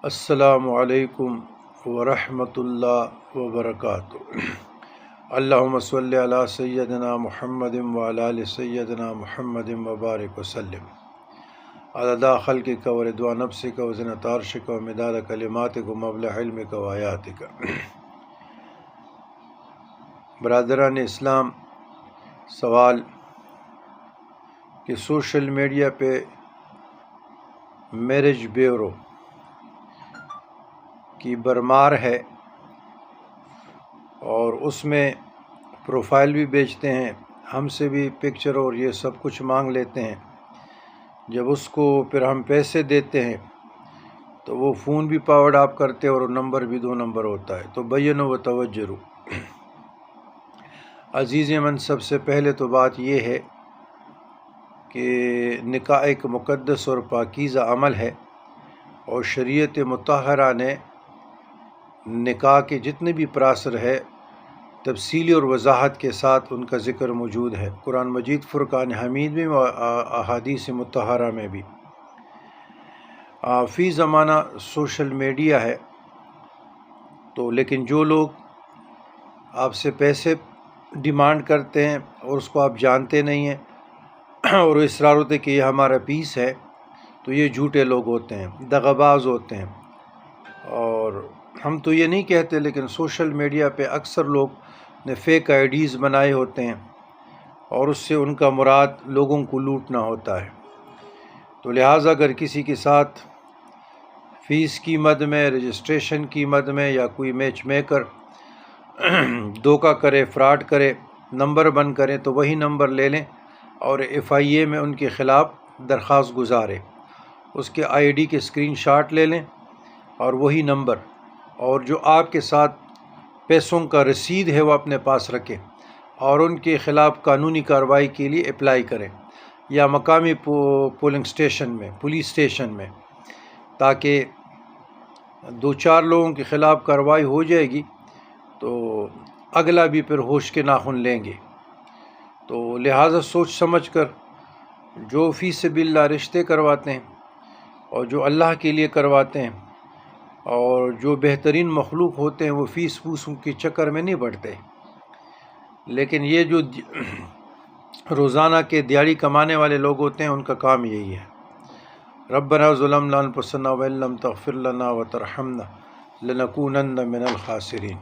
السلام علیکم ورحمۃ اللہ وبرکاتہ۔ اللہم صلی علی سیدنا محمد وعلی آل سیدنا محمد وبارک وسلم عدد خلقک ورضوان نفسک وزنۃ عرشک ومداد کلماتک ومبلغ علمک وآیاتک۔ برادران اسلام، سوال کہ سوشل میڈیا پہ میرج بیورو کی برمار ہے اور اس میں پروفائل بھی بیچتے ہیں، ہم سے بھی پکچر اور یہ سب کچھ مانگ لیتے ہیں۔ جب اس کو پھر ہم پیسے دیتے ہیں تو وہ فون بھی پاور آف کرتے ہیں اور نمبر بھی 2 نمبر ہوتا ہے۔ تو بینوا و توجروا۔ عزیز من، سب سے پہلے تو بات یہ ہے کہ نکاح ایک مقدس اور پاکیزہ عمل ہے، اور شریعت مطہرہ نے نکاح کے جتنے بھی پراسر ہے تفصیلی اور وضاحت کے ساتھ ان کا ذکر موجود ہے، قرآن مجید فرقان حمید میں و احادیث مطہرہ میں بھی۔ فی زمانہ سوشل میڈیا ہے، تو لیکن جو لوگ آپ سے پیسے ڈیمانڈ کرتے ہیں اور اس کو آپ جانتے نہیں ہیں اور اصرار ہوتے کہ یہ ہمارا پیس ہے، تو یہ جھوٹے لوگ ہوتے ہیں، دغاباز ہوتے ہیں۔ اور ہم تو یہ نہیں کہتے، لیکن سوشل میڈیا پہ اکثر لوگ نے فیک آئی ڈیز بنائے ہوتے ہیں اور اس سے ان کا مراد لوگوں کو لوٹنا ہوتا ہے۔ تو لہٰذا اگر کسی کے ساتھ فیس کی مد میں، رجسٹریشن کی مد میں، یا کوئی میچ میکر دھوکہ کرے، فراڈ کرے، نمبر بند کرے، تو وہی نمبر لے لیں اور FIA میں ان کے خلاف درخواست گزارے، اس کے ID کے اسکرین شاٹ لے لیں اور وہی نمبر، اور جو آپ کے ساتھ پیسوں کا رسید ہے وہ اپنے پاس رکھیں اور ان کے خلاف قانونی کارروائی کے لیے اپلائی کریں، یا مقامی پولنگ اسٹیشن میں، پولیس اسٹیشن میں، تاکہ 2-4 لوگوں کے خلاف کارروائی ہو جائے گی تو اگلا بھی پھر ہوش کے ناخن لیں گے۔ تو لہٰذا سوچ سمجھ کر جو فی سبیل اللہ رشتے کرواتے ہیں اور جو اللہ کے لیے کرواتے ہیں، اور جو بہترین مخلوق ہوتے ہیں، وہ فیس پوسوں کے چکر میں نہیں پڑتے، لیکن یہ جو روزانہ کے دیہڑی کمانے والے لوگ ہوتے ہیں ان کا کام یہی ہے۔ ربنا ظلمنا انفسنا وان لم تغفر لنا وترحمنا لنکونن من الخاسرین۔